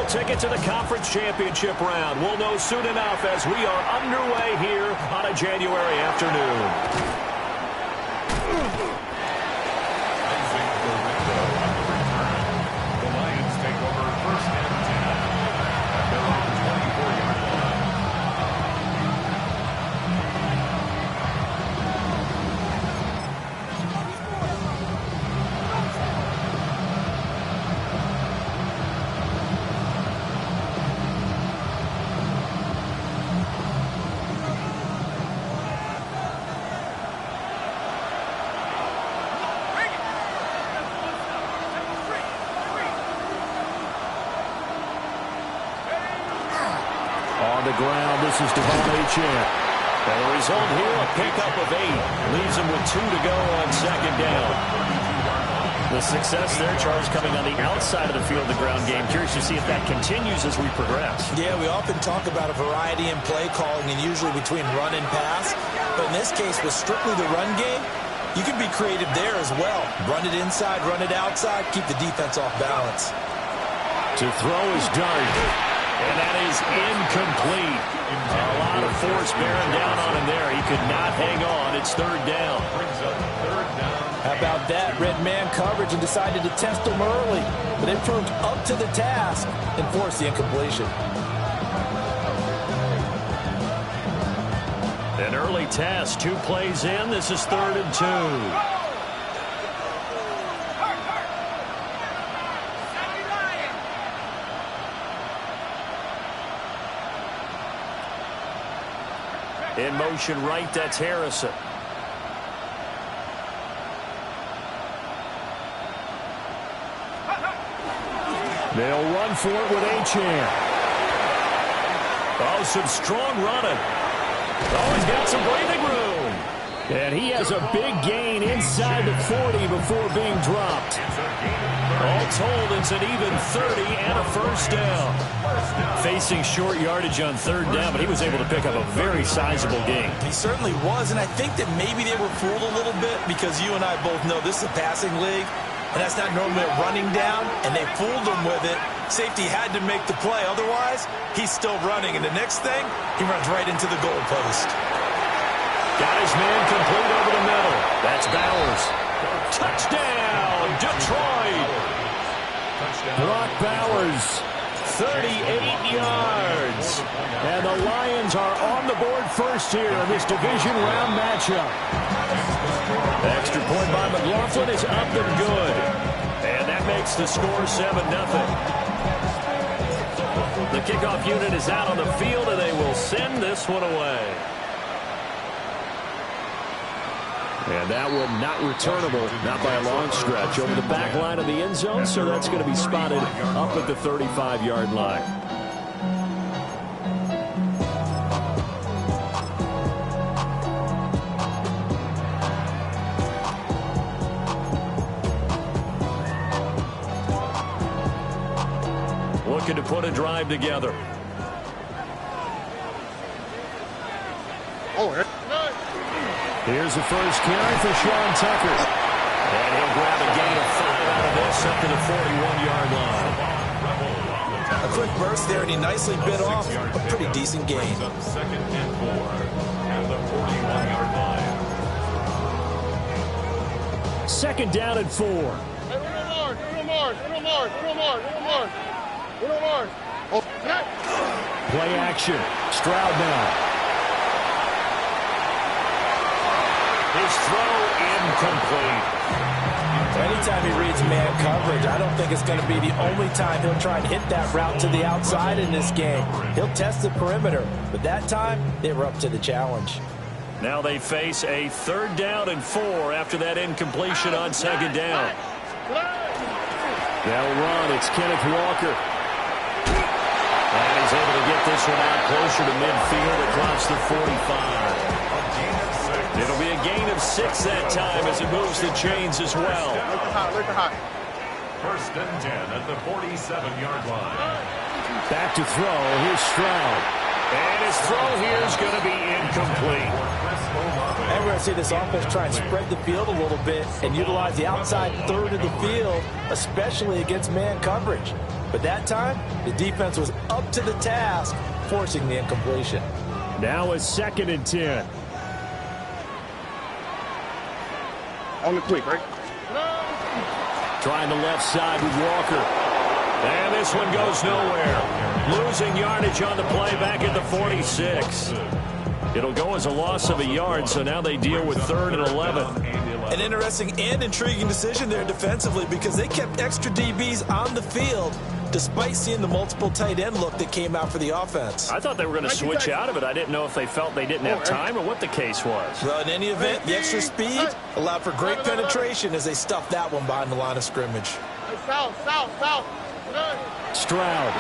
ticket to the conference championship round. We'll know soon enough as we are underway here on a January afternoon. On the ground, this is Devon Achane. And the result here, a pickup of 8. Leaves him with 2 to go on second down. The success there, Charles, coming on the outside of the field, the ground game. Curious to see if that continues as we progress. Yeah, we often talk about a variety in play calling and usually between run and pass. But in this case, with strictly the run game, you can be creative there as well. Run it inside, run it outside, keep the defense off balance. To throw is Dart. And that is incomplete. A lot of force bearing down on him there. He could not hang on. It's third down. How about that? Red man coverage and decided to test him early. But they proved up to the task and forced the incompletion. An early test. 2 plays in. This is 3rd and 2. In motion right, that's Harrison. They'll run for it with Achane. Oh, some strong running. Oh, he's got some breathing room. And he has a big gain inside the 40 before being dropped. All told, it's an even 30 and a first down. Facing short yardage on 3rd down, but he was able to pick up a very sizable gain. He certainly was, and I think that maybe they were fooled a little bit because you and I both know this is a passing league, and that's not normally a running down, and they fooled him with it. Safety had to make the play. Otherwise, he's still running, and the next thing, he runs right into the goalpost. Got his man complete over the middle. That's Bowers. Touchdown, Detroit. Brock Bowers, 38 yards. And the Lions are on the board first here in this division round matchup. Extra point by McLaughlin is up and good. And that makes the score 7-0. The kickoff unit is out on the field, and they will send this one away. And that one not returnable, not by a long stretch, over the back line of the end zone, so that's going to be spotted up at the 35-yard line. Looking to put a drive together. Here's the first carry for Sean Tucker. And he'll grab a gain of 5 out of this up to the 41-yard line. A quick burst there, and he nicely bit off a pretty decent gain. 2nd and 4 at the 41-yard line. 2nd down and 4. Play action. Stroud now. His throw incomplete. Anytime he reads man coverage, I don't think it's going to be the only time he'll try and hit that route to the outside in this game. He'll test the perimeter, but that time they were up to the challenge. Now they face a 3rd down and 4 after that incompletion on 2nd down. They'll run. It's Kenneth Walker. And he's able to get this one out closer to midfield across the 45. It'll be a gain of 6 that time as it moves the chains as well. 1st and 10 at the 47-yard line. Back to throw. Here's Stroud. And his throw here is going to be incomplete. And we're going to see this offense try and spread the field a little bit and utilize the outside 3rd of the field, especially against man coverage. But that time, the defense was up to the task, forcing the incompletion. Now a 2nd and 10. On the quick, right? Trying the left side with Walker. And this one goes nowhere. Losing yardage on the play back at the 46. It'll go as a loss of a yard, so now they deal with 3rd and 11. An interesting and intriguing decision there defensively because they kept extra DBs on the field despite seeing the multiple tight end look that came out for the offense. I thought they were going to switch out of it. I didn't know if they felt they didn't have time or what the case was. Well, in any event, the extra speed allowed for great penetration as they stuffed that one behind the line of scrimmage. South. Stroud.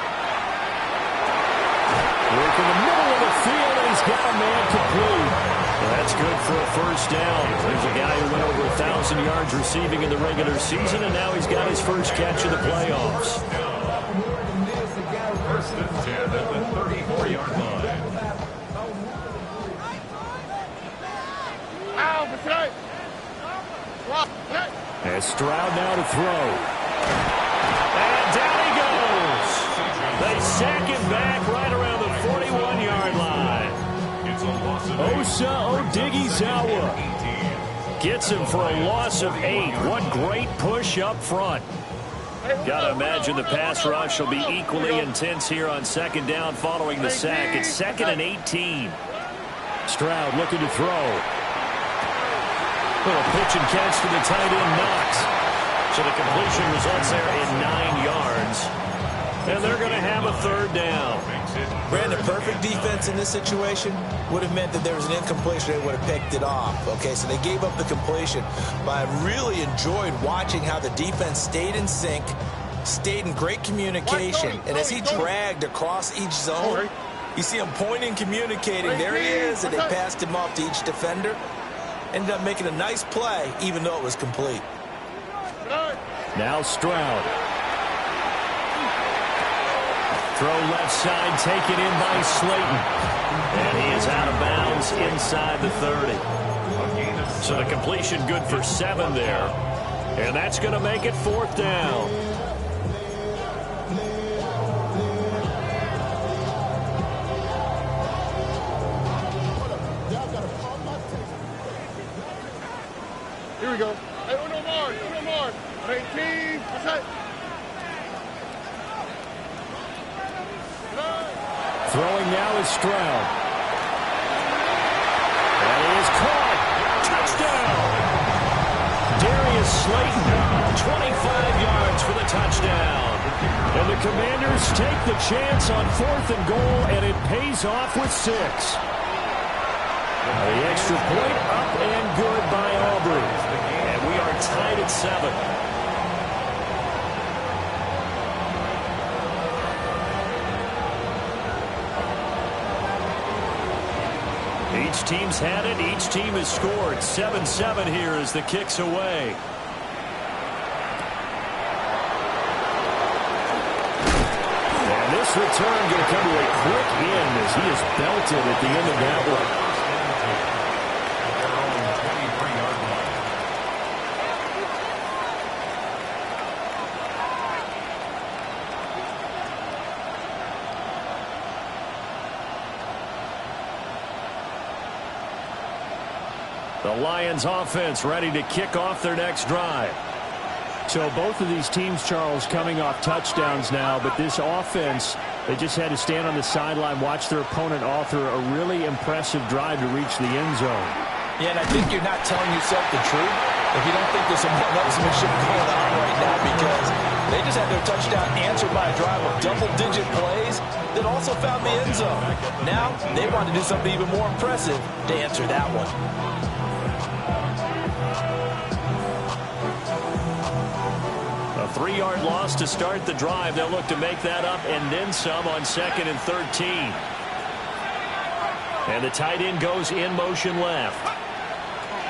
Work in the middle of the field, and he's got a man complete. Well, that's good for a 1st down. There's a guy who went over 1,000 yards receiving in the regular season, and now he's got his first catch of the playoffs. 1st and 10 at the 34-yard line. And Stroud now to throw. And down he goes. They sack him back right around the 41-yard line. It's a loss of Osa Odighizuwa Gets him for a loss of 8. What great push up front. Got to imagine the pass rush will be equally intense here on 2nd down following the sack. It's 2nd and 18. Stroud looking to throw. Little pitch and catch to the tight end, Knox. So the completion results there in 9 yards. And they're going to have a 3rd down. Brandon, perfect defense in this situation would have meant that there was an incompletion. They would have picked it off. Okay, so they gave up the completion. But I really enjoyed watching how the defense stayed in sync, stayed in great communication. And as he dragged across each zone, you see him pointing, communicating. There he is, and they passed him off to each defender. Ended up making a nice play, even though it was complete. Now Stroud. Throw left side, taken in by Slayton. And he is out of bounds inside the 30. So the completion good for 7 there. And that's going to make it 4th down. Here we go. Hey, no more. 18. What's that? Throwing now is Stroud. And he is caught. Touchdown. Darius Slayton, 25 yards for the touchdown. And the Commanders take the chance on 4th and goal, and it pays off with 6. The extra point up and good by Aubrey. And we are tied at 7. Each team's had it. Each team has scored. 7-7 here as the kick's away. And this return going to come to a quick end as he is belted at the end of that one. The Lions offense ready to kick off their next drive. So both of these teams, Charles, coming off touchdowns now, but this offense, they just had to stand on the sideline, watch their opponent author a really impressive drive to reach the end zone. Yeah, and I think you're not telling yourself the truth if you don't think there's some one-upsmanship going on right now, because they just had their touchdown answered by a drive of double-digit plays that also found the end zone. Now they want to do something even more impressive to answer that one. A 3-yard loss to start the drive. They'll look to make that up and then some on 2nd and 13. And the tight end goes in motion left.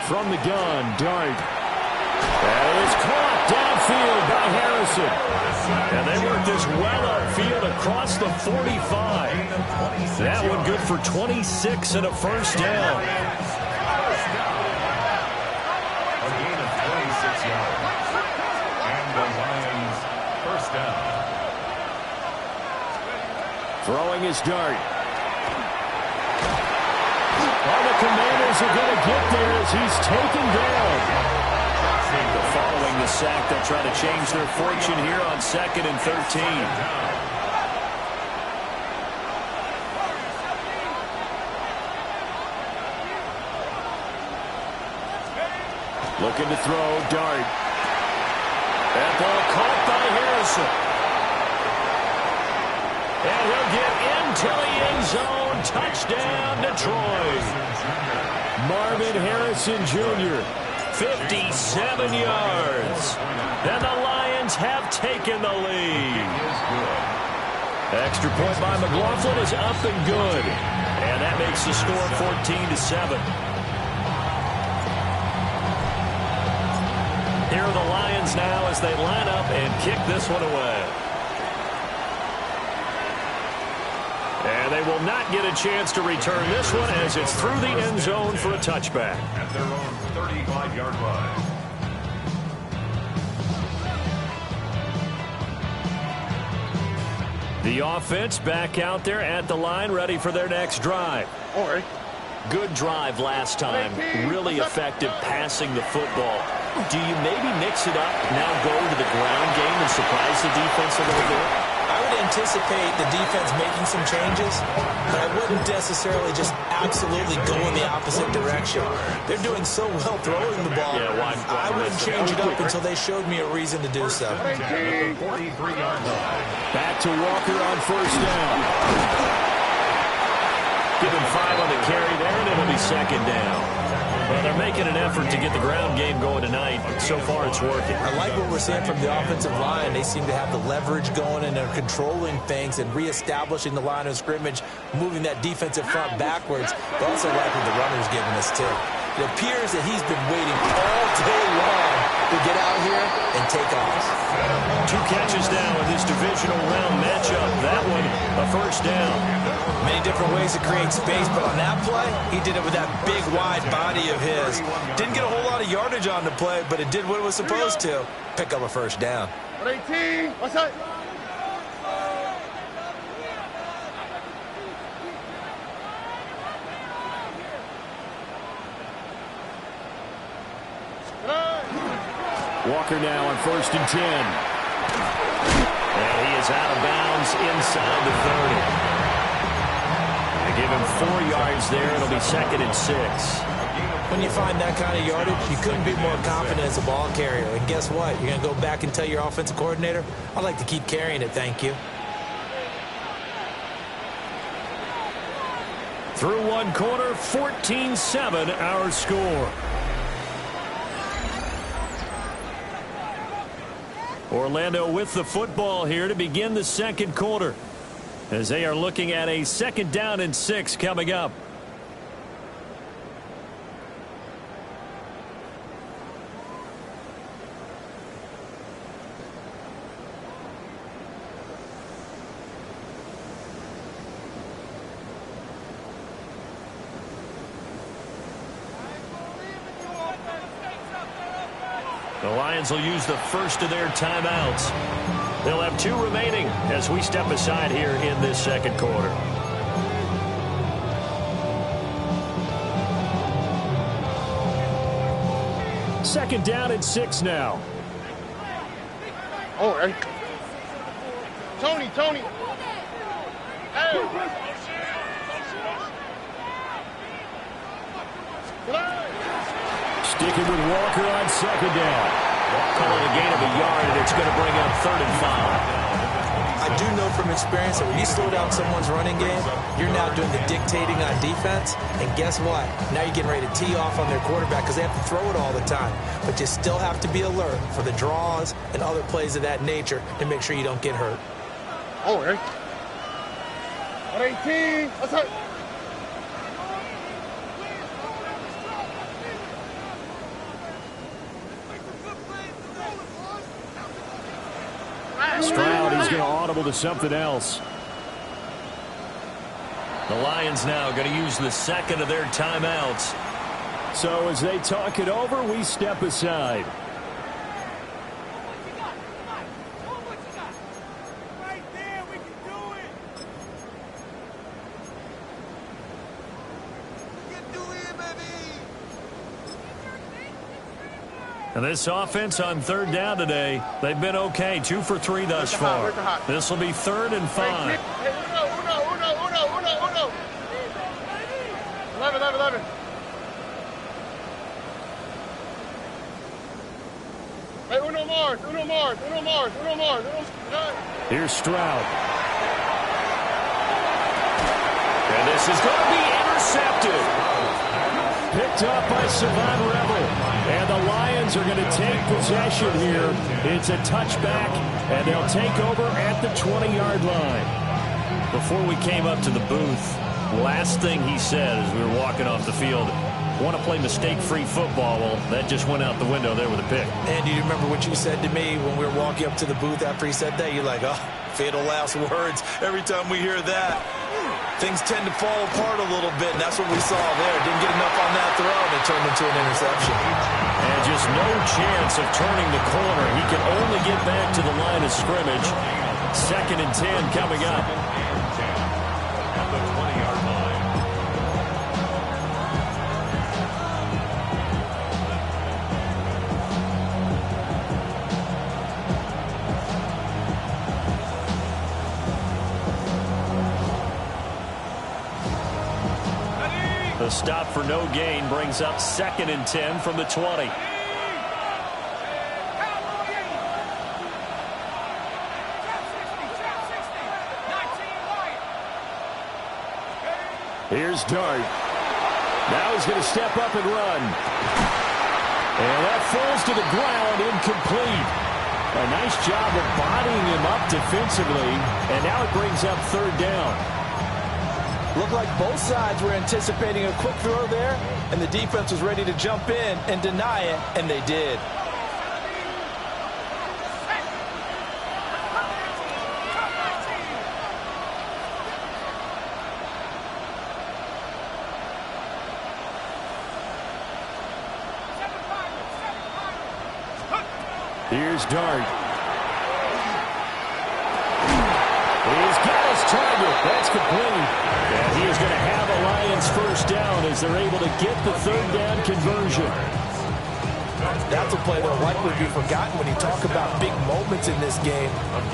From the gun, Dart. That is caught downfield by Harrison. And they work this well upfield across the 45. That one good for 26 and a 1st down. A gain of 26 yards. And the Lions 1st down. Throwing his dart. Well, the Commanders are going to get there as he's taken down. Following the sack, they'll try to change their fortune here on 2nd and 13. Looking to throw, dart. That ball caught by Harrison. And he'll get into the end zone. Touchdown, Detroit. Marvin Harrison Jr., 57 yards. And the Lions have taken the lead. Extra point by McLaughlin is up and good. And that makes the score 14-7. Here are the Lions now as they line up and kick this one away. And they will not get a chance to return this one as it's through the end zone for a touchback. At their own 35-yard line. The offense back out there at the line, ready for their next drive. All right. Good drive last time. Really effective passing the football. Do you maybe mix it up, now go to the ground game and surprise the defense a little bit? I would anticipate the defense making some changes, but I wouldn't necessarily just absolutely go in the opposite direction. They're doing so well throwing the ball. Yeah, why? I wouldn't change it up until they showed me a reason to do so. At the 43-yard line. Back to Walker on first down. Give him 5 on the carry there, and it'll be second down. Well, they're making an effort to get the ground game going tonight. So far, it's working. I like what we're seeing from the offensive line. They seem to have the leverage going, and they're controlling things and reestablishing the line of scrimmage, moving that defensive front backwards. But also like what the runner's giving us, too. It appears that he's been waiting all day long to get out here and take off. 2 catches now in this divisional round matchup. That one, a first down. Many different ways to create space, but on that play, he did it with that big, wide body of his. Didn't get a whole lot of yardage on the play, but it did what it was supposed to. Pick up a first down. 18. What's that? Walker now on first and 10. And he is out of bounds inside the 30. They give him 4 yards there. It'll be second and 6. When you find that kind of yardage, you couldn't be more confident as a ball carrier. And guess what? You're going to go back and tell your offensive coordinator, I'd like to keep carrying it, thank you. Through one quarter, 14-7 our score. Orlando with the football here to begin the second quarter, as they are looking at a 2nd down and 6 coming up. The Lions will use the first of their timeouts. They'll have 2 remaining as we step aside here in this second quarter. Second down and 6 now. All right. Tony. Hey. Sticking with Walker on 2nd down. Calling a gain of a yard, and it's going to bring up 3rd and 5. I do know from experience that when you slow down someone's running game, you're now doing the dictating on defense. And guess what? Now you're getting ready to tee off on their quarterback because they have to throw it all the time. But you still have to be alert for the draws and other plays of that nature to make sure you don't get hurt. All right. 18. What's that? Stroud, he's going to audible to something else. The Lions now going to use the second of their timeouts. So as they talk it over, we step aside. And this offense on third down today, they've been okay. 2 for 3 thus far. This will be 3rd and 5. Uno. 11. Hey, uno Mars. Here's Stroud. And this is going to be intercepted. Picked up by Savon Rebel. And the Lions are going to take possession here. It's a touchback, and they'll take over at the 20-yard line. Before we came up to the booth, last thing he said as we were walking off the field, want to play mistake-free football. Well, that just went out the window there with a pick. And do you remember what you said to me when we were walking up to the booth after he said that? You're like, oh, fatal last words. Every time we hear that, things tend to fall apart a little bit, and that's what we saw there. Didn't get enough on that throw, and it turned into an interception. And just no chance of turning the corner. He can only get back to the line of scrimmage. 2nd and 10 coming up. At the 20-yard line. The stop for no gain brings up 2nd and 10 from the 20. Here's Dart. Now he's going to step up and run. And that falls to the ground, incomplete. A nice job of bodying him up defensively. And now it brings up 3rd down. Looked like both sides were anticipating a quick throw there, and the defense was ready to jump in and deny it, and they did. Here's Dart. He's got his target. That's complete. And he is going to have a Lions 1st down as they're able to get the 3rd down conversion. That's a play that'll likely be forgotten when you talk about big moments in this game.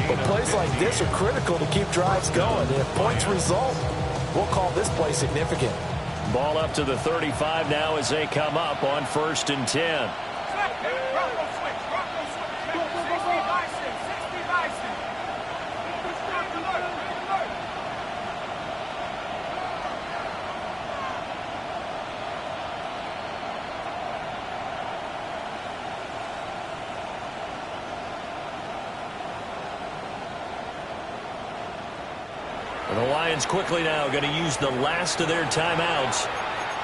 But plays like this are critical to keep drives going. And if points result, we'll call this play significant. Ball up to the 35 now as they come up on 1st and 10. And the Lions quickly now going to use the last of their timeouts.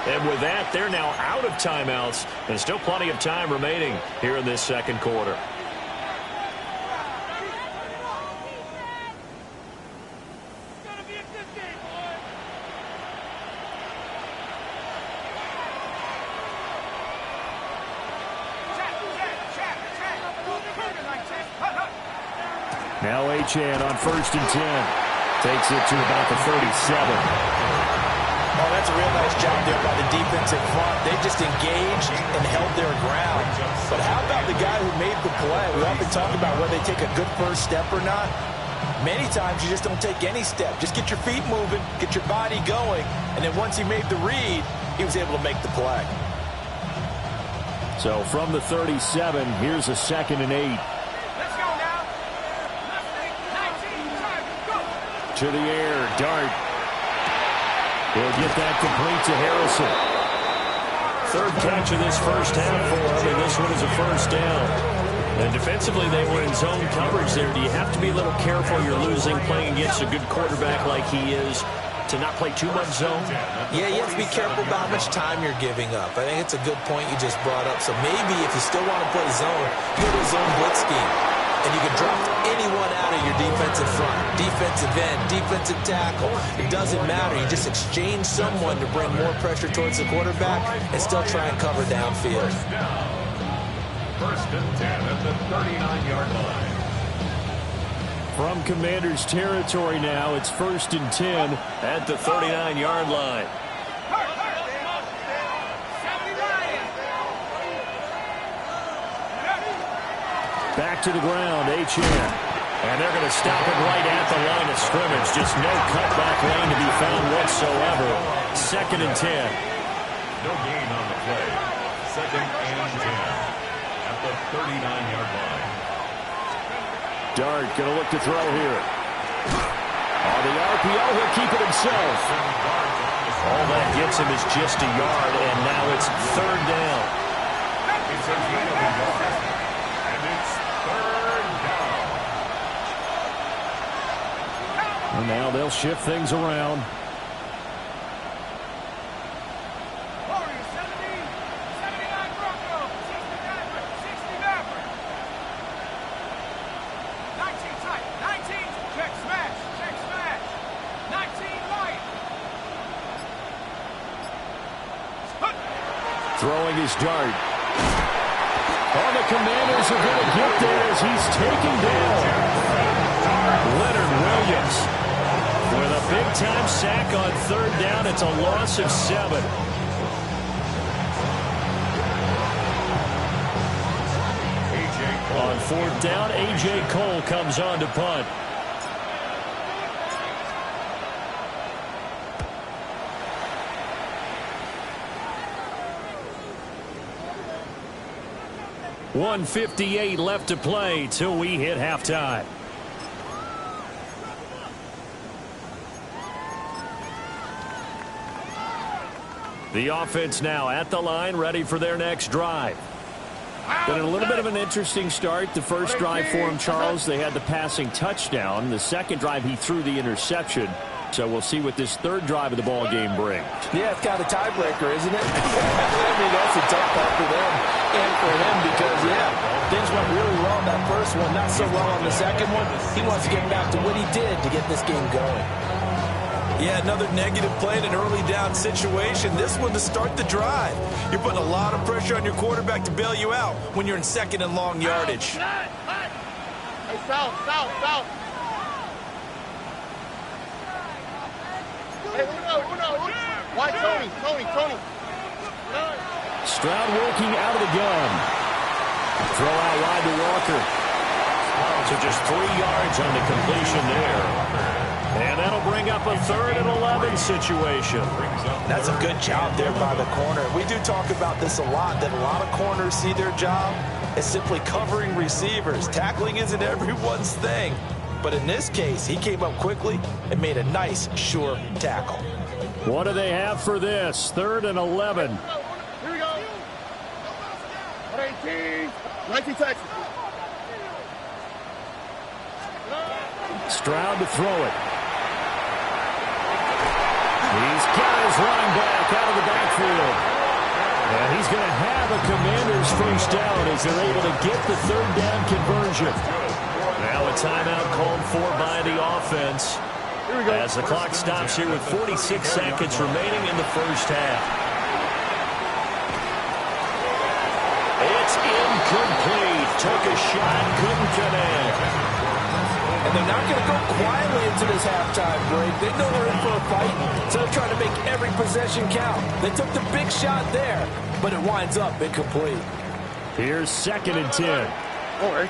And with that, they're now out of timeouts. And still plenty of time remaining here in this 2nd quarter. Now Achane on 1st and 10. Takes it to about the 37. Oh, that's a real nice job there by the defensive front. They just engaged and held their ground. But how about the guy who made the play? We often talk about whether they take a good first step or not. Many times you just don't take any step. Just get your feet moving, get your body going, and then once he made the read, he was able to make the play. So from the 37, here's a 2nd and 8. To the air, Dart. He'll get that complete to Harrison. 3rd catch of this 1st half for him, and this one is a 1st down. And defensively, they were in zone coverage there. Do you have to be a little careful? You're losing, playing against a good quarterback like he is, to not play too much zone? Yeah, you have to be careful about how much time you're giving up. I think it's a good point you just brought up. So maybe if you still want to play zone, you go to a zone blitz scheme. And you can drop anyone out of your defensive front, defensive end, defensive tackle. It doesn't matter. You just exchange someone to bring more pressure towards the quarterback and still try and cover downfield. 1st and 10 at the 39-yard line. From Commander's territory now, it's 1st and 10 at the 39-yard line. Back to the ground, H.N. And they're going to stop it right at the line of scrimmage. Just no cutback lane to be found whatsoever. 2nd and 10. No gain on the play. 2nd and 10 at the 39-yard line. Dart going to look to throw here. On the RPO, he'll keep it himself. All that gets him is just a yard, and now it's 3rd down. It's a gain of a yard, and it's 3rd down. And now they'll shift things around. Throwing his dart. Oh, the Commanders are going to get there as he's taken down. Leonard Williams with a big-time sack on 3rd down. It's a loss of 7. On 4th down, A.J. Cole comes on to punt. .158 left to play till we hit halftime. The offense now at the line, ready for their next drive. Been a little bit of an interesting start. The first drive for him, Charles, they had the passing touchdown. The second drive, he threw the interception. So we'll see what this 3rd drive of the ball game brings. Yeah, it's kind of a tiebreaker, isn't it? I mean, that's a tough part for them and for him because, yeah, things went really well on that first one, not so well on the second one. He wants to get back to what he did to get this game going. Yeah, another negative play in an early down situation. This one to start the drive. You're putting a lot of pressure on your quarterback to bail you out when you're in 2nd and long yardage. Hey, south. Hey, Uno. Why, Tony. Stroud working out of the gun. Throw out wide to Walker. So just 3 yards on the completion there. And that'll bring up a 3rd and 11 situation. That's a good job there by the corner. We do talk about this a lot, that a lot of corners see their job as simply covering receivers. Tackling isn't everyone's thing. But in this case, he came up quickly and made a nice, sure tackle. What do they have for this? 3rd and 11. Here we go. 118. 19 Texas. Stroud to throw it. He's got his running back out of the backfield. And he's going to have a Commanders first down as they're able to get the 3rd down conversion. Now a timeout called for by the offense as the clock stops here with 46 seconds remaining in the first half. It's incomplete. Took a shot, couldn't connect. And they're not going to go quietly into this halftime break. They know they're in for a fight, so they're trying to make every possession count. They took the big shot there, but it winds up incomplete. Here's 2nd and 10. All right.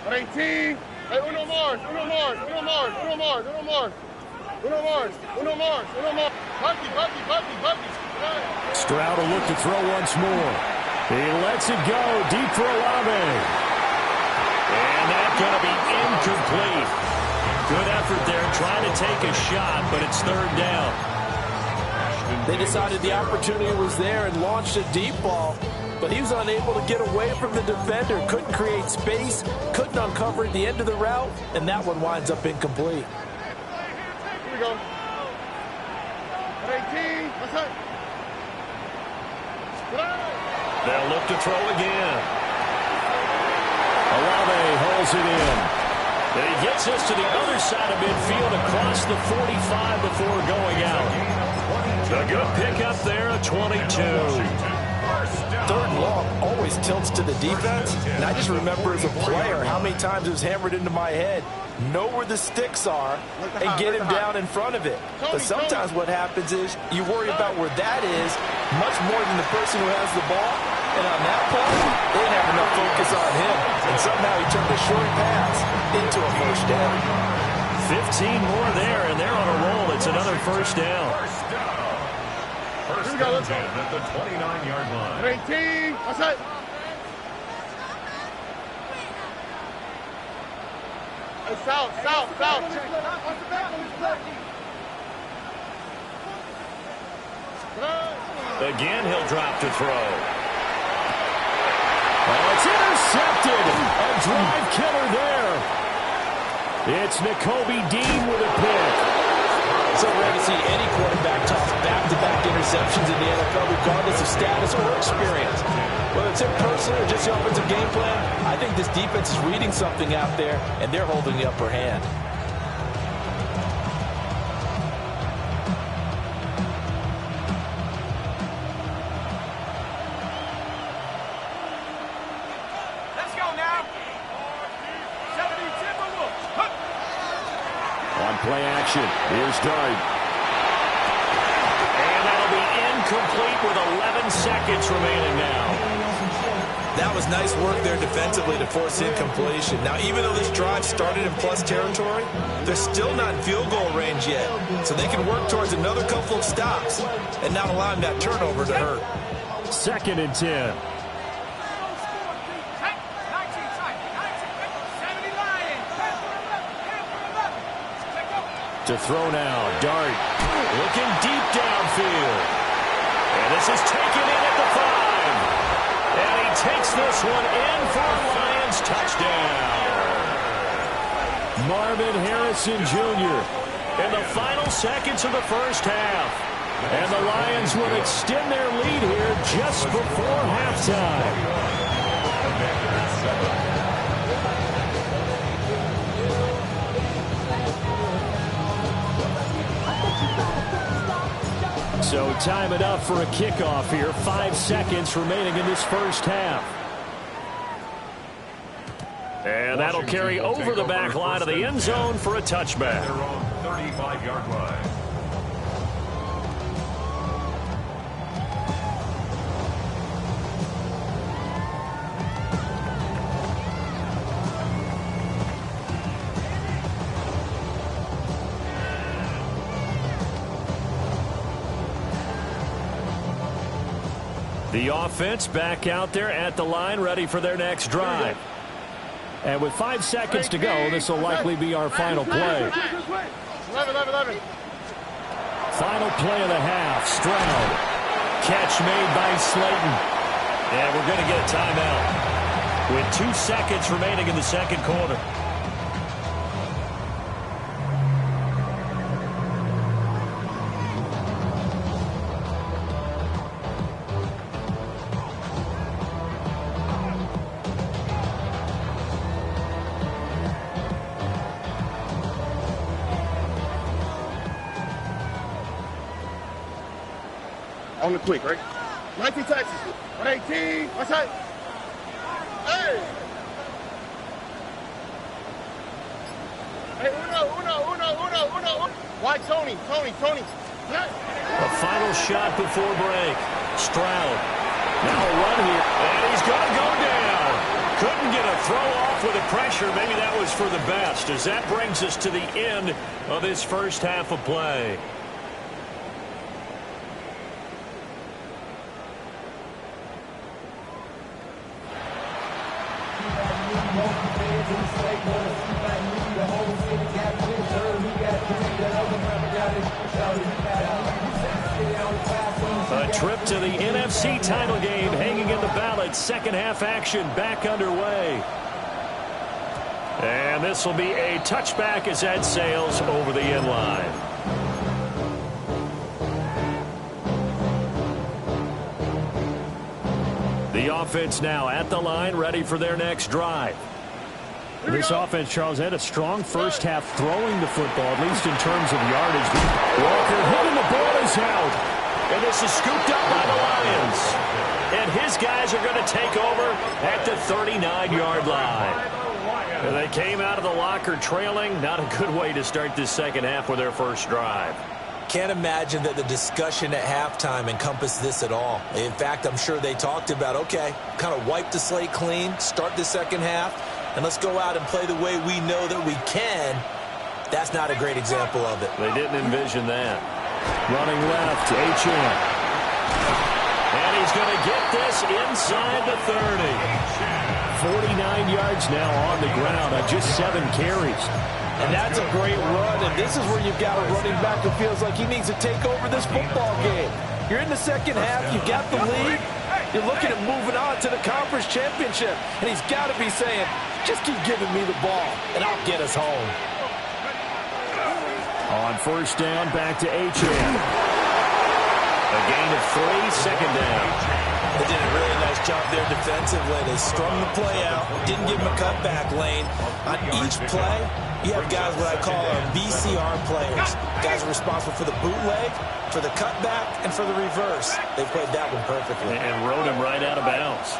118. Hey, Uno Mars. Bucky. Stroud will look to throw once more. He lets it go deep for Olave. And that's going to be incomplete. Good effort there trying to take a shot, but it's 3rd down. They decided the opportunity was there and launched a deep ball, but he was unable to get away from the defender, couldn't create space, couldn't uncover at the end of the route, and that one winds up incomplete. Here we go. 118. What's that? They'll look to throw again. Olave holds it in. And he gets us to the other side of midfield across the 45 before going out. A good pickup there, a 22. Third and long always tilts to the defense, and I just remember as a player how many times it was hammered into my head. Know where the sticks are and get him down in front of it. But sometimes what happens is you worry about where that is much more than the person who has the ball. And on that play, they didn't have enough focus on him. And somehow he turned a short pass into a first down. 15 more there, and they're on a roll. It's another first down. First and 10 at the 29-yard line. 18. What's that? Hey, south. Again, he'll drop to throw. Oh, it's intercepted. A drive killer there. It's Nakobe Dean with a pick. So rare to see any quarterback toss back-to-back interceptions in the NFL, regardless of status or experience. Whether it's him personally or just the offensive game plan, I think this defense is reading something out there, and they're holding the upper hand. Let's go now. 70 Timberwolves. On play action, here's Dart. And that'll be incomplete with 11 seconds remaining now. That was nice work there defensively to force incompletion. Now, even though this drive started in plus territory, they're still not in field goal range yet. So they can work towards another couple of stops and not allowing that turnover to hurt. 2nd and 10. To throw now, Dart looking deep downfield. And this is taken in at the 5. And he takes this one in for a Lions touchdown. Marvin Harrison Jr. in the final seconds of the first half. And the Lions will extend their lead here just before halftime. So time it up for a kickoff here. 5 seconds remaining in this first half. And that'll carry over the back line of the end zone for a touchback. Their own 35-yard line. The offense back out there at the line, ready for their next drive. And with 5 seconds to go, this will likely be our final play. 11. Final play of the half. Stroud. Catch made by Slayton. And we're going to get a timeout with 2 seconds remaining in the second quarter. On the quick, right? 19 Texas. 118. What's that? Hey! Hey, uno. Why Tony? Hey. A final shot before break. Stroud. Now a run here. And he's going to go down. Couldn't get a throw off with the pressure. Maybe that was for the best, as that brings us to the end of this first half of play. A trip to the NFC title game hanging in the balance. Second half action back underway. And this will be a touchback as that sails over the end line. The offense now at the line, ready for their next drive. This offense, Charles, had a strong first half throwing the football, at least in terms of yardage. Walker hitting the ball is out. And this is scooped up by the Lions. And his guys are going to take over at the 39-yard line. And they came out of the locker trailing. Not a good way to start this second half with their first drive. Can't imagine that the discussion at halftime encompassed this at all. In fact, I'm sure they talked about, okay, kind of wipe the slate clean, start the second half, and let's go out and play the way we know that we can. That's not a great example of it. They didn't envision that. Running left, Achane. And he's going to get this inside the 30. 49 yards now on the ground on just 7 carries. And that's a great run, and this is where you've got a running back who feels like he needs to take over this football game. You're in the second half, you got the lead, you're looking at moving on to the conference championship, and he's got to be saying, just keep giving me the ball, and I'll get us home. On first down, back to Achane. A gain of 3, second down. They did a really nice job there defensively. They strung the play out, didn't give him a cutback lane. On each play, you have guys what I call our BCR players. Guys are responsible for the bootleg, for the cutback, and for the reverse. They played that one perfectly. And rode him right out of bounds.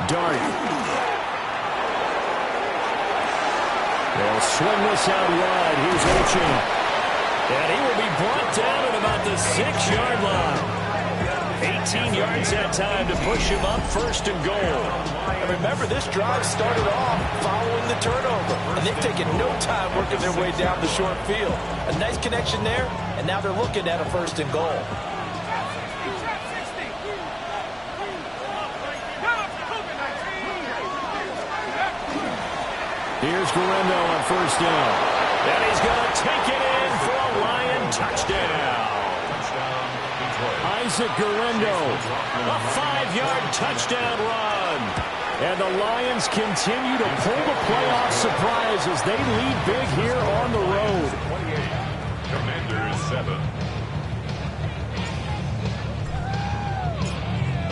Dart. They'll swing this out wide. Here's Achane. And he will be brought down at about the 6-yard line. 18 yards that time to push him up, first and goal. And remember, this drive started off following the turnover, and they've taken no time working their way down the short field. A nice connection there, and now they're looking at a first and goal. Here's Guerrero on first down. And he's going to take it in for a Lion touchdown. Isaac Guerrero, a 5-yard touchdown run. And the Lions continue to pull the playoff surprise as they lead big here on the road. 28, Commanders 7.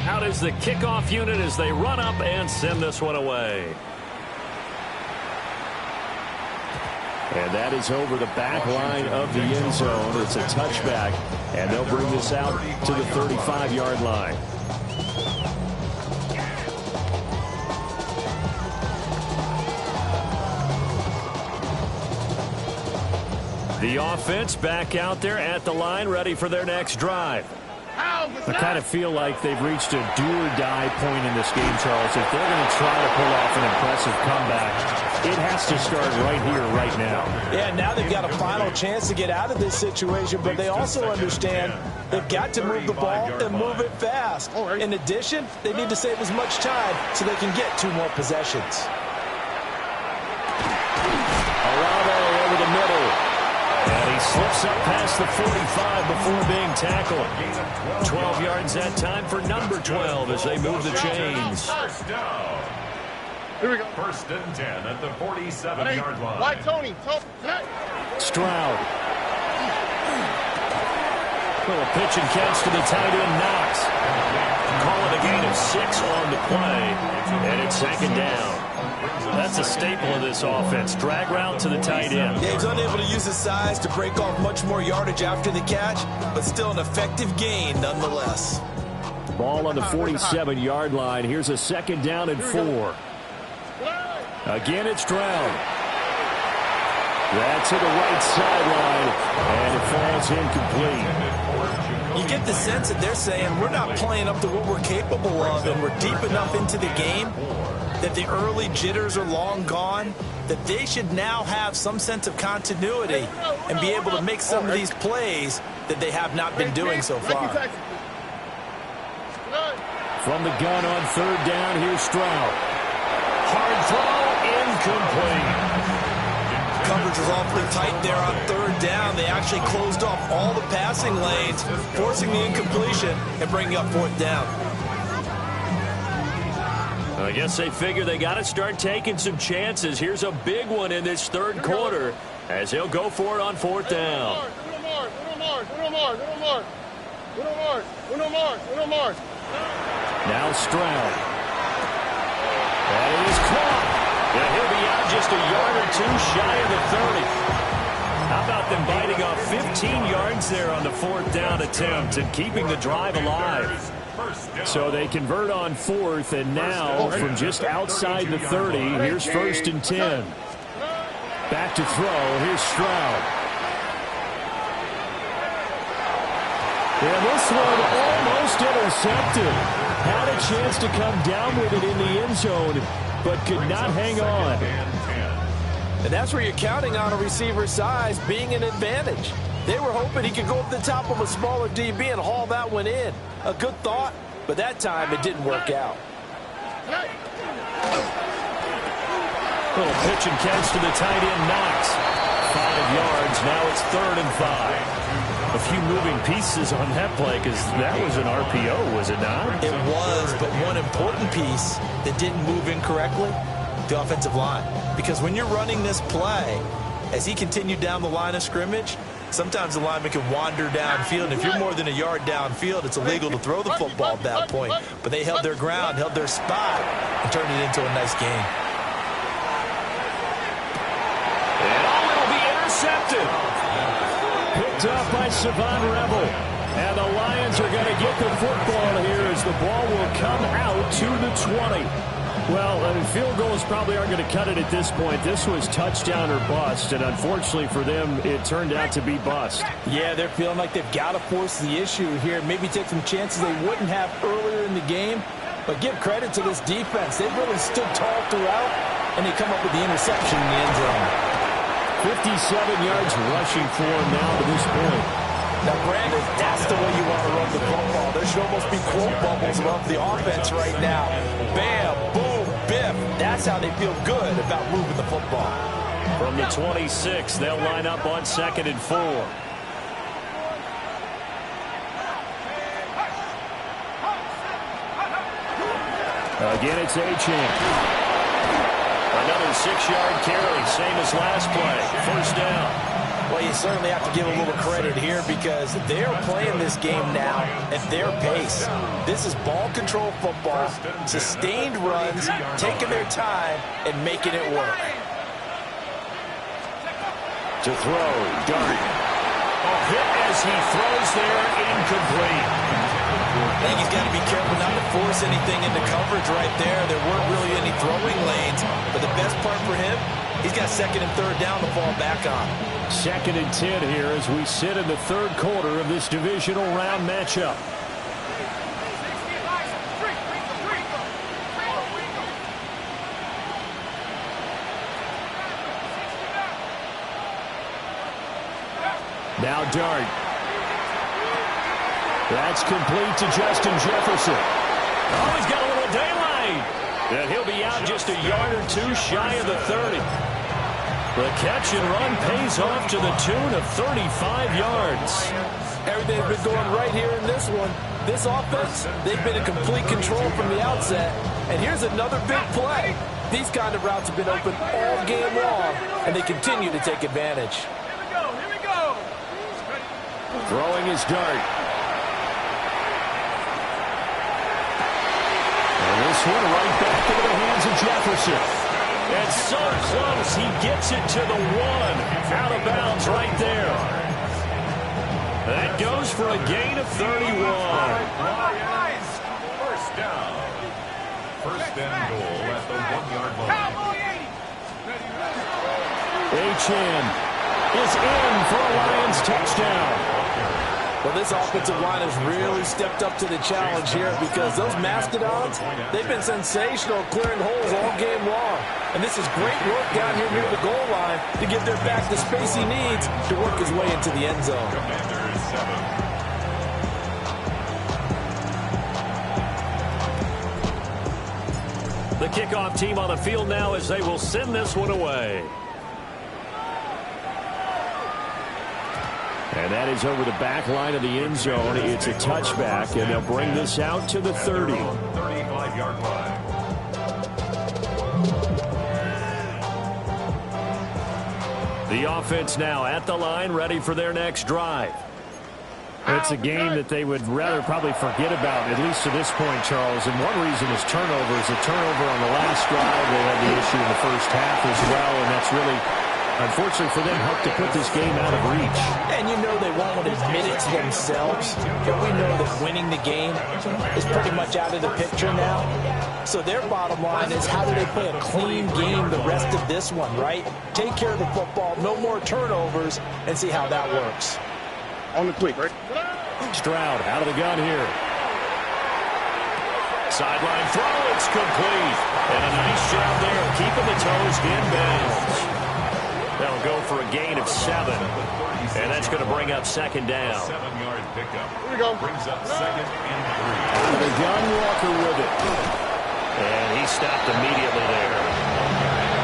Out is the kickoff unit as they run up and send this one away. And that is over the back line of the end zone. It's a touchback, and they'll bring this out to the 35-yard line. The offense back out there at the line, ready for their next drive. I kind of feel like they've reached a do-or-die point in this game, Charles. If they're going to try to pull off an impressive comeback, it has to start right here, right now. Yeah, now they've got a final chance to get out of this situation, but they also understand they've got to move the ball and move it fast. In addition, they need to save as much time so they can get 2 more possessions. Olave over the middle. And he slips up past the 45 before being tackled. 12 yards that time for number 12 as they move the chains. First down. Here we go. First and 10 at the 47-yard line. Why, Tony? Stroud. Little pitch and catch to the tight end, Knox. Call it a gain of 6 on the play. And it's second down. That's a staple of this offense. Drag route to the tight end. Yeah, he's unable to use his size to break off much more yardage after the catch, but still an effective gain nonetheless. Ball on the 47-yard line. Here's a second down and 4. Again, it's Stroud. That's to the right sideline, and it falls incomplete. You get the sense that they're saying we're not playing up to what we're capable of, and we're deep enough into the game that the early jitters are long gone, that they should now have some sense of continuity and be able to make some of these plays that they have not been doing so far. From the gun on third down, here's Stroud. Hard throw, incomplete. Coverage was awfully tight there on third down. They actually closed off all the passing lanes, forcing the incompletion and bringing up fourth down. I guess they figure they got to start taking some chances. Here's a big one in this third quarter as they'll go for it on fourth down. Now Stroud. And it is caught. And he'll be out just a yard or 2 shy of the 30. How about them biting off 15 yards there on the 4th down attempt and keeping the drive alive? So they convert on 4th, and now from just outside the 30, here's 1st and 10. Back to throw. Here's Stroud. And this one almost intercepted. Had a chance to come down with it in the end zone, but could not hang on. And that's where you're counting on a receiver's size being an advantage. They were hoping he could go up the top of a smaller DB and haul that one in. A good thought, but that time it didn't work out. Little pitch and catch to the tight end, Knox. 5 yards. Now it's 3rd and 5. A few moving pieces on that play because that was an RPO, was it not? It was, but one important piece that didn't move incorrectly, the offensive line. Because when you're running this play, as he continued down the line of scrimmage, sometimes the lineman can wander downfield. And if you're more than a yard downfield, it's illegal to throw the football at that point. But they held their ground, held their spot, and turned it into a nice game. And it'll be intercepted. Picked up by Savon Rebel. And the Lions are going to get the football here as the ball will come out to the 20. Well, field goals probably aren't going to cut it at this point. This was touchdown or bust, and unfortunately for them, it turned out to be bust. Yeah, they're feeling like they've got to force the issue here, maybe take some chances they wouldn't have earlier in the game. But give credit to this defense. They've really stood tall throughout, and they come up with the interception in the end zone. 57 yards rushing for him now to this point. Now, Brandon, that's the way you want to run the football. There should almost be quote bubbles above the offense right now. Bam, boom, biff. That's how they feel good about moving the football. From the 26, they'll line up on 2nd and 4. Again, it's Achane. Another 6-yard carry, same as last play. 1st down. Well, you certainly have to give a little credit here because they're playing this game now at their pace. This is ball control football, sustained runs, taking their time, and making it work. To throw, Dart. A hit as he throws there, incomplete. I think he's got to be careful not to force anything into coverage right there. There weren't really any throwing lanes, but the best part for him, he's got 2nd and 3rd down to fall back on. 2nd and 10 here as we sit in the 3rd quarter of this divisional round matchup. Now Dart. That's complete to Justin Jefferson. Oh, he's got a little daylight. And he'll be out just a yard or two shy of the 30. The catch and run pays off to the tune of 35 yards. Everything's been going right here in this one. This offense, they've been in complete control from the outset. And here's another big play. These kind of routes have been open all game long, and they continue to take advantage. Here we go. Throwing his Dart. And this one right back into the hands of Jefferson. And so close, he gets it to the 1. Out of bounds right there. That goes for a gain of 31. 1st down. 1st and goal at the 1-yard line. Achane is in for a Lions touchdown. Well, this offensive line has really stepped up to the challenge here because those Mastodons, they've been sensational clearing holes all game long. And this is great work down here near the goal line to give their back the space he needs to work his way into the end zone. The kickoff team on the field now as they will send this one away. And that is over the back line of the end zone. It's a touchback, and they'll bring this out to the 30. 35-yard line. The offense now at the line, ready for their next drive. It's a game that they would rather probably forget about, at least to this point, Charles. And one reason is turnovers. A turnover on the last drive. They had the issue in the first half as well, and that's really Unfortunately for them, helped to put this game out of reach. And you know they won't admit it to themselves, but we know that winning the game is pretty much out of the picture now. So their bottom line is, how do they play a clean game the rest of this one, right? Take care of the football, no more turnovers, and see how that works. On the quick, right? Stroud out of the gun here. Sideline throw, it's complete. And a nice job there of keeping the toes inbounds. They'll go for a gain of 7. And that's going to bring up second down. 7-yard pickup. Here we go. Brings up second and 3. Out of the gun, Walker with it. And he stopped immediately there.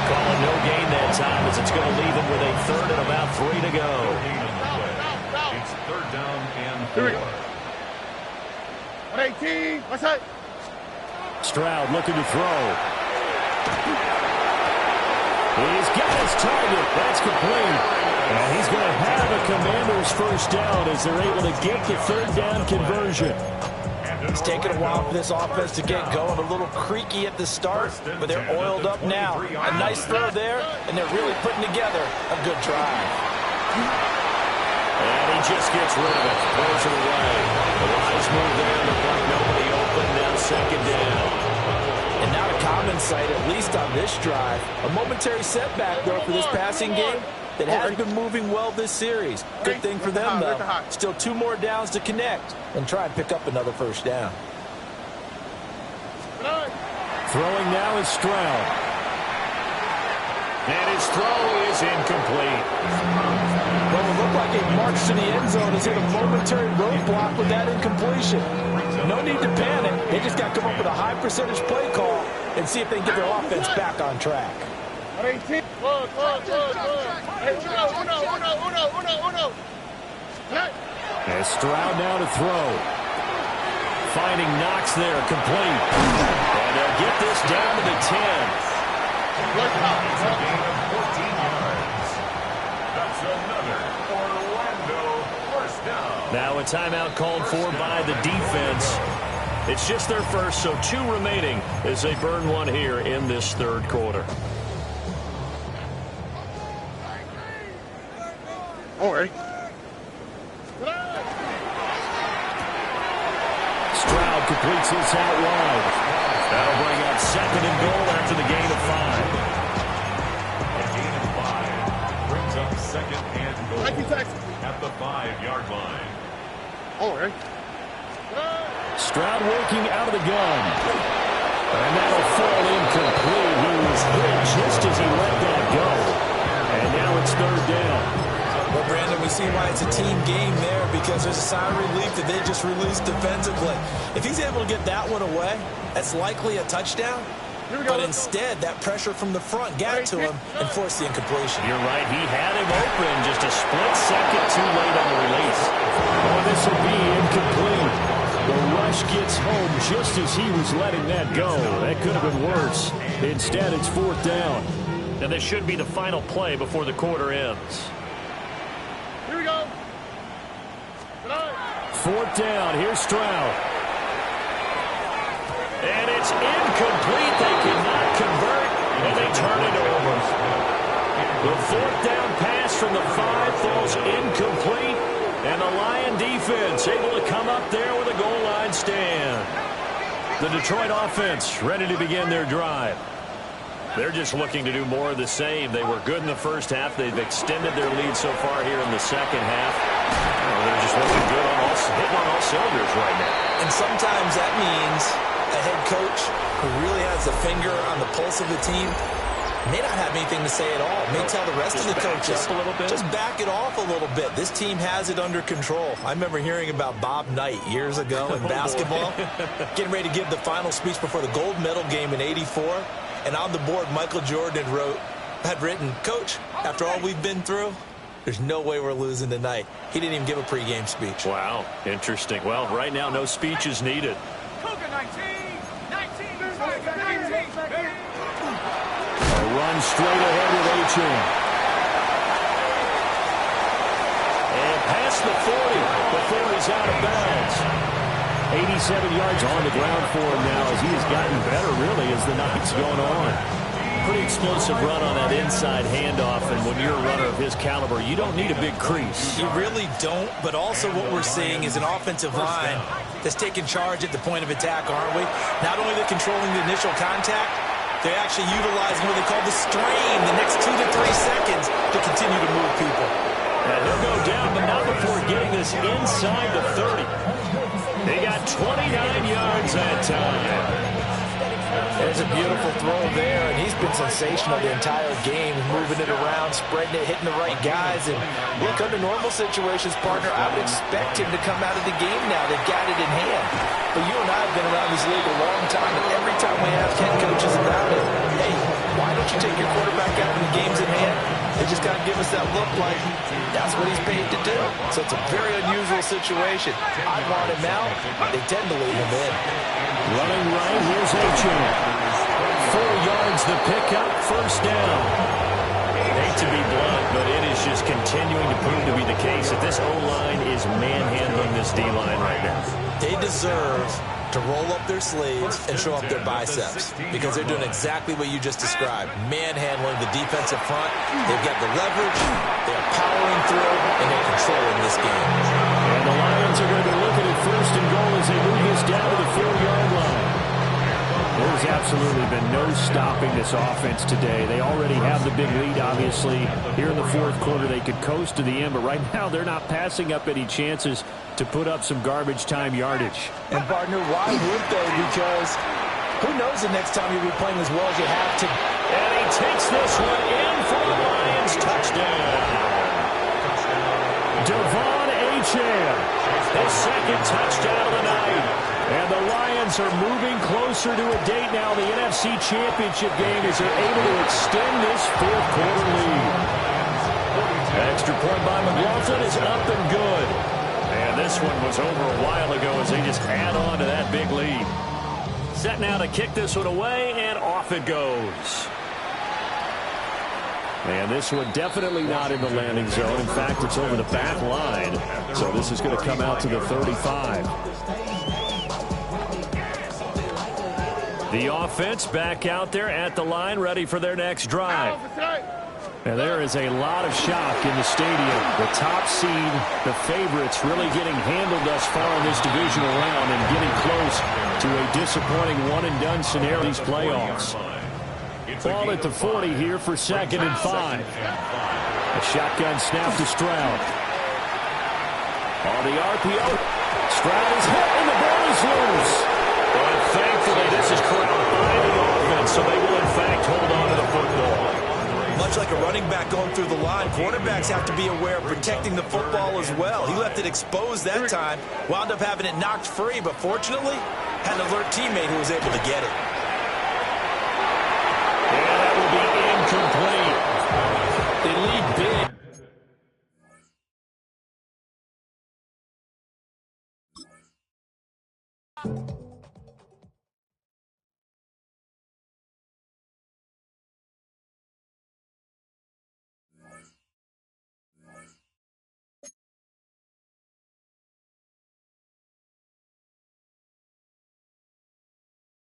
Calling no gain that time, as it's going to leave him with a third and about 3 to go. It's third down and 4. Here we go. 118. What's that? Stroud looking to throw. He's got his target. That's complete. And he's going to have a Commander's first down as they're able to get the third down conversion. It's taken a while for this offense to get going. A little creaky at the start, but they're oiled up now. A nice throw there, and they're really putting together a good drive. And he just gets rid of it. Throws it away. The wise move there. Looked like nobody open. Now second down. And not a common sight, at least on this drive. A momentary setback, though, for this passing game that has been moving well this series. Good thing for them, though. Still 2 more downs to connect and try and pick up another first down. Throwing now is Stroud. And his throw is incomplete. Well, it looked like a march to the end zone has hit a momentary roadblock with that incompletion. No need to panic. They just got to come up with a high percentage play call and see if they can get their offense back on track. 118. Look. Hey, uno. And Stroud now to throw. Finding Knox there, complete. And they'll get this down to the 10. It's a gain of 14 yards. That's another Orlando first down. Now a timeout called for by the defense. It's just their first, so 2 remaining as they burn one here in this third quarter. All right. Stroud completes his out wide. That'll bring up second and goal after the gain of 5. A gain of 5 brings up second and goal at the 5-yard line. All right. Stroud working out of the gun. And that'll fall incomplete. He was hit just as he let that go. And now it's third down. Well, Brandon, we see why it's a team game there, because there's a sigh of relief that they just released defensively. If he's able to get that one away, that's likely a touchdown. But instead, that pressure from the front got to him and forced the incompletion. You're right. He had him open just a split second too late on the release. Oh, this will be incomplete. The rush gets home just as he was letting that go. That could have been worse. Instead, it's fourth down. And this should be the final play before the quarter ends. Here we go. Fourth down. Here's Stroud. And it's incomplete. They cannot convert, and they turn it over. The fourth down pass from the 5 falls incomplete, and the Lion defense able to come up there with a goal line stand. The Detroit offense ready to begin their drive. They're just looking to do more of the same. They were good in the first half. They've extended their lead so far here in the second half. They're just looking good hitting on all cylinders right now. And sometimes that means a head coach who really has a finger on the pulse of the team may not have anything to say at all. May tell the rest of the coaches, just back it off a little bit. This team has it under control. I remember hearing about Bob Knight years ago in basketball, getting ready to give the final speech before the gold medal game in '84. And on the board, Michael Jordan had written, "Coach, after all we've been through, there's no way we're losing tonight." He didn't even give a pregame speech. Wow, interesting. Well, right now, no speech is needed. Coca 19. A run straight ahead with Achane. And past the 40 before he's out of bounds. 87 yards on the ground for him now as he has gotten better, really, as the night's going on. pretty explosive run on that inside handoff, and when you're a runner of his caliber, you don't need a big crease. You really don't, but also what we're seeing is an offensive line that's taking charge at the point of attack, aren't we? Not only they're controlling the initial contact, they're actually utilizing what they call the strain, the next 2 to 3 seconds to continue to move people. And he'll go down, but not before getting this inside the 30. They got 29 yards that time. There's a beautiful throw there, and he's been sensational the entire game, moving it around, spreading it, hitting the right guys. And look, under normal situations, partner, I would expect him to come out of the game now. They've got it in hand. But you and I have been around this league a long time, and every time we ask head coaches about it, hey, why don't you take your quarterback out when the game's in hand? They just got to give us that look like that's what he's paid to do. So it's a very unusual situation. I want him out. They tend to leave him in. Running right, here's Achan. 4 yards the pickup, first down. Hate to be blunt, but it is just continuing to prove to be the case that this O-line is manhandling this D-line right now. They deserve to roll up their sleeves and show up their biceps because they're doing exactly what you just described, manhandling the defensive front. They've got the leverage, they're powering through, and they're controlling this game. And the Lions are going to be looking at first and goal as they move this down to the 4-yard line. There's absolutely been no stopping this offense today. They already have the big lead, obviously. Here in the fourth quarter, they could coast to the end, but right now they're not passing up any chances to put up some garbage time yardage. And, partner, why would they? Because who knows the next time you'll be playing as well as you have to. And he takes this one in for the Lions. Touchdown. Devon Achane, his second touchdown of the night. And the Lions are moving closer to a date now, the NFC Championship game, as they're able to extend this fourth quarter lead. Extra point by McLaughlin is up and good. And this one was over a while ago as they just add on to that big lead. Set now to kick this one away, and off it goes. And this one definitely not in the landing zone. In fact, it's over the back line. So this is going to come out to the 35. The offense back out there at the line, ready for their next drive. And there is a lot of shock in the stadium. The top seed, the favorites, really getting handled thus far in this divisional round and getting close to a disappointing one-and-done scenario in these playoffs. Ball at the 40 here for 2nd and 5. A shotgun snap to Stroud. On the RPO, Stroud is hit and the ball is loose. And thankfully, this is corralled by the offense, so they will in fact hold on to the football. Much like a running back going through the line, quarterbacks have to be aware of protecting the football as well. He left it exposed that time, wound up having it knocked free, but fortunately, had an alert teammate who was able to get it. And that will be incomplete. They lead big.